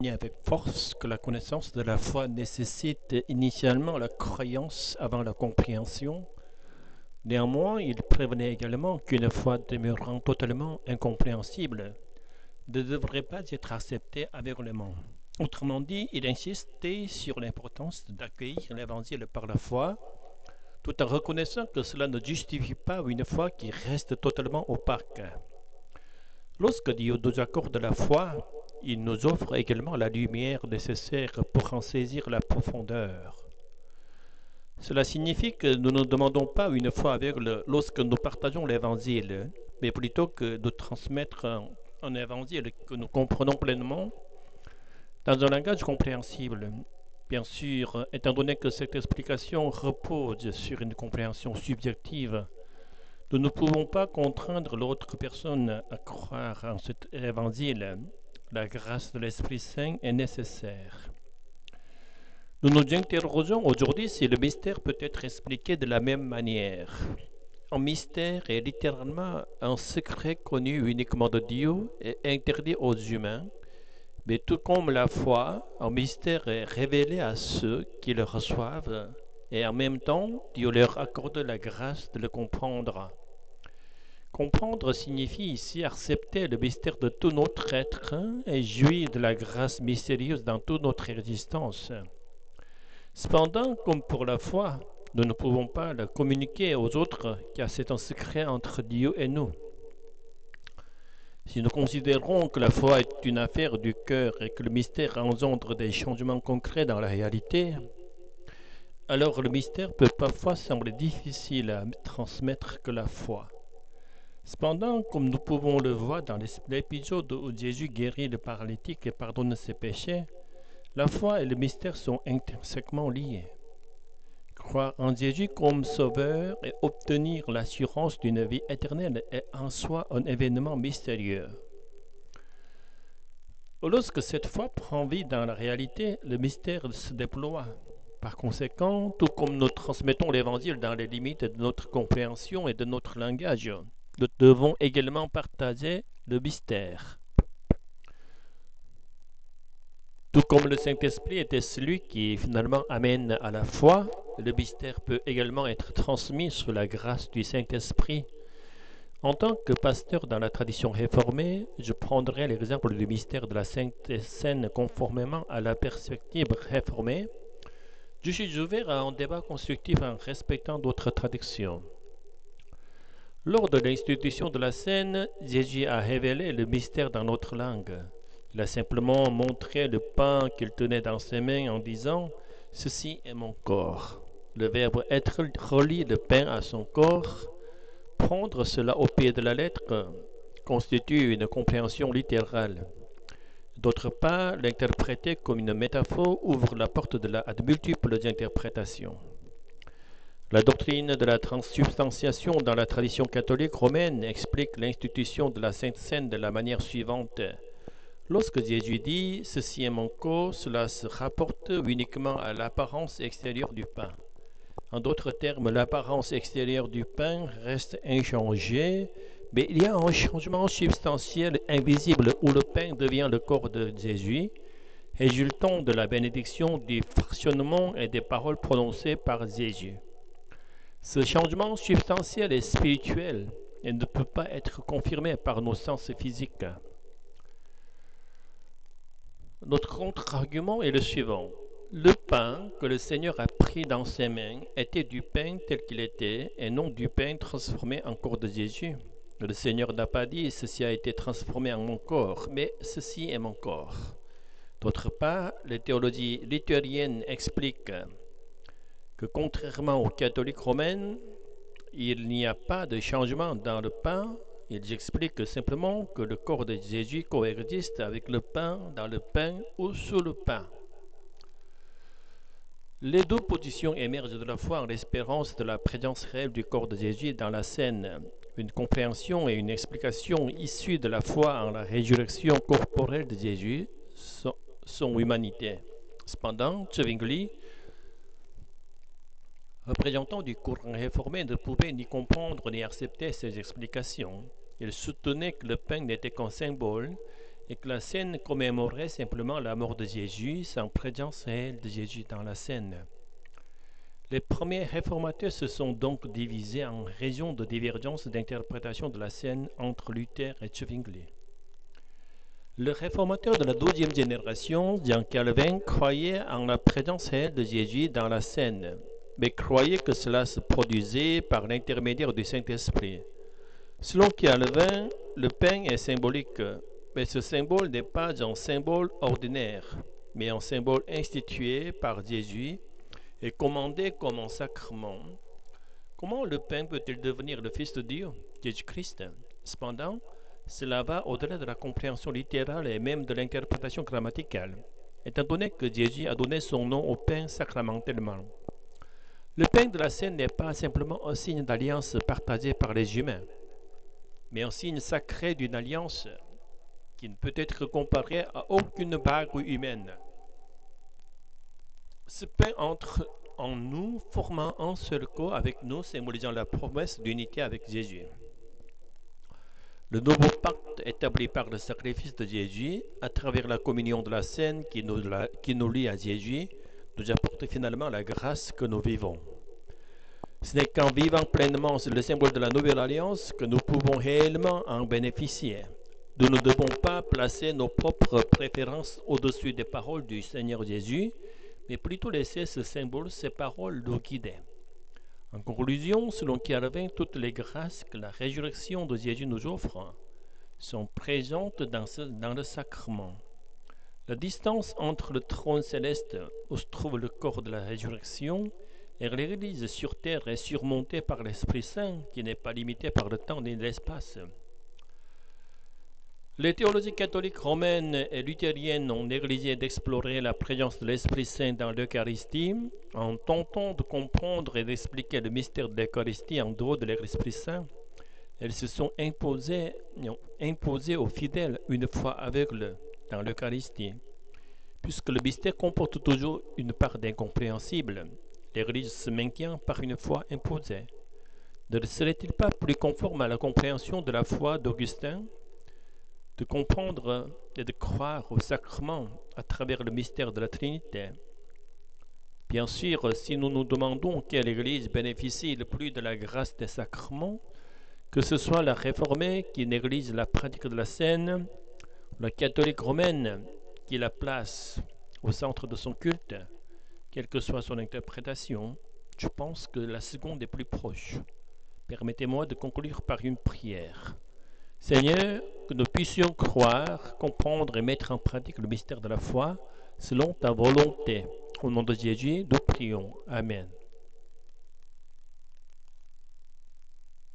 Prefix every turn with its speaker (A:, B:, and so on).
A: avec force que la connaissance de la foi nécessite initialement la croyance avant la compréhension. Néanmoins, il prévenait également qu'une foi demeurant totalement incompréhensible ne devrait pas être acceptée aveuglément. Autrement dit, il insistait sur l'importance d'accueillir l'Évangile par la foi, tout en reconnaissant que cela ne justifie pas une foi qui reste totalement opaque. Lorsque Dieu nous accorde la foi, il nous offre également la lumière nécessaire pour en saisir la profondeur. Cela signifie que nous ne demandons pas une foi aveugle lorsque nous partageons l'Évangile, mais plutôt que de transmettre un Évangile que nous comprenons pleinement dans un langage compréhensible. Bien sûr, étant donné que cette explication repose sur une compréhension subjective, nous ne pouvons pas contraindre l'autre personne à croire en cet évangile. La grâce de l'Esprit Saint est nécessaire. Nous nous interrogeons aujourd'hui si le mystère peut être expliqué de la même manière. Un mystère est littéralement un secret connu uniquement de Dieu et interdit aux humains, mais tout comme la foi, un mystère est révélé à ceux qui le reçoivent et en même temps, Dieu leur accorde la grâce de le comprendre. Comprendre signifie ici accepter le mystère de tout notre être et jouir de la grâce mystérieuse dans toute notre existence. Cependant, comme pour la foi, nous ne pouvons pas le communiquer aux autres car c'est un secret entre Dieu et nous. Si nous considérons que la foi est une affaire du cœur et que le mystère engendre des changements concrets dans la réalité, alors le mystère peut parfois sembler difficile à transmettre que la foi. Cependant, comme nous pouvons le voir dans l'épisode où Jésus guérit le paralytique et pardonne ses péchés, la foi et le mystère sont intrinsèquement liés. Croire en Jésus comme sauveur et obtenir l'assurance d'une vie éternelle est en soi un événement mystérieux. Lorsque cette foi prend vie dans la réalité, le mystère se déploie. Par conséquent, tout comme nous transmettons l'Évangile dans les limites de notre compréhension et de notre langage, nous devons également partager le mystère. Tout comme le Saint-Esprit était celui qui finalement amène à la foi, le mystère peut également être transmis sous la grâce du Saint-Esprit. En tant que pasteur dans la tradition réformée, je prendrai l'exemple du mystère de la Sainte Seine conformément à la perspective réformée. Je suis ouvert à un débat constructif en respectant d'autres traditions. Lors de l'institution de la scène, Jésus a révélé le mystère dans notre langue. Il a simplement montré le pain qu'il tenait dans ses mains en disant « Ceci est mon corps ». Le verbe être relie le pain à son corps. Prendre cela au pied de la lettre constitue une compréhension littérale. D'autre part, l'interpréter comme une métaphore ouvre la porte à de multiples interprétations. La doctrine de la transsubstantiation dans la tradition catholique romaine explique l'institution de la Sainte Seine de la manière suivante. Lorsque Jésus dit « Ceci est mon corps », cela se rapporte uniquement à l'apparence extérieure du pain. En d'autres termes, l'apparence extérieure du pain reste inchangée, mais il y a un changement substantiel invisible où le pain devient le corps de Jésus, résultant de la bénédiction du fractionnement et des paroles prononcées par Jésus. Ce changement substantiel est spirituel et ne peut pas être confirmé par nos sens physiques. Notre contre-argument est le suivant. Le pain que le Seigneur a pris dans ses mains était du pain tel qu'il était et non du pain transformé en corps de Jésus. Le Seigneur n'a pas dit « ceci a été transformé en mon corps », mais « ceci est mon corps ». D'autre part, les théologies luthériennes expliquent que contrairement aux catholiques romaines, il n'y a pas de changement dans le pain. Ils expliquent simplement que le corps de Jésus coexiste avec le pain, dans le pain ou sous le pain. Les deux positions émergent de la foi en l'espérance de la présence réelle du corps de Jésus dans la scène, une compréhension et une explication issues de la foi en la résurrection corporelle de Jésus, son humanité. Cependant, Zwingli, représentant du courant réformé, ne pouvait ni comprendre ni accepter ces explications. Il soutenait que le pain n'était qu'un symbole et que la scène commémorait simplement la mort de Jésus sans présence réelle de Jésus dans la scène. Les premiers réformateurs se sont donc divisés en raison de divergences d'interprétation de la scène entre Luther et Zwingli. Le réformateur de la 12e génération, Jean Calvin, croyait en la présence réelle de Jésus dans la scène, mais croyait que cela se produisait par l'intermédiaire du Saint-Esprit. Selon Calvin, le pain est symbolique, mais ce symbole n'est pas un symbole ordinaire, mais un symbole institué par Jésus et commandé comme un sacrement. Comment le pain peut-il devenir le Fils de Dieu, Jésus-Christ? Cependant, cela va au-delà de la compréhension littérale et même de l'interprétation grammaticale, étant donné que Jésus a donné son nom au pain sacramentellement. Le pain de la scène n'est pas simplement un signe d'alliance partagé par les humains, mais un signe sacré d'une alliance qui ne peut être comparée à aucune bague humaine. Ce pain entre en nous, formant un seul corps avec nous, symbolisant la promesse d'unité avec Jésus. Le nouveau pacte établi par le sacrifice de Jésus, à travers la communion de la scène qui nous lie à Jésus, nous apporte finalement la grâce que nous vivons. Ce n'est qu'en vivant pleinement le symbole de la nouvelle alliance que nous pouvons réellement en bénéficier. Nous ne devons pas placer nos propres préférences au-dessus des paroles du Seigneur Jésus, mais plutôt laisser ce symbole, ces paroles nous guider. En conclusion, selon Calvin, toutes les grâces que la résurrection de Jésus nous offre sont présentes dans le sacrement. La distance entre le trône céleste où se trouve le corps de la résurrection et l'Église sur terre est surmontée par l'Esprit Saint qui n'est pas limité par le temps ni l'espace. Les théologies catholiques romaines et luthériennes ont négligé d'explorer la présence de l'Esprit Saint dans l'Eucharistie en tentant de comprendre et d'expliquer le mystère de l'Eucharistie en dehors de l'Esprit Saint. Elles se sont imposées aux fidèles une foi aveugle dans l'Eucharistie. Puisque le mystère comporte toujours une part d'incompréhensible, l'Église se maintient par une foi imposée. Ne serait-il pas plus conforme à la compréhension de la foi d'Augustin de comprendre et de croire au sacrement à travers le mystère de la Trinité? Bien sûr, si nous nous demandons quelle Église bénéficie le plus de la grâce des sacrements, que ce soit la réformée qui néglige la pratique de la scène, ou la catholique romaine qui la place au centre de son culte, quelle que soit son interprétation, je pense que la seconde est plus proche. Permettez-moi de conclure par une prière. Seigneur, que nous puissions croire, comprendre et mettre en pratique le mystère de la foi selon ta volonté. Au nom de Jésus, nous prions. Amen.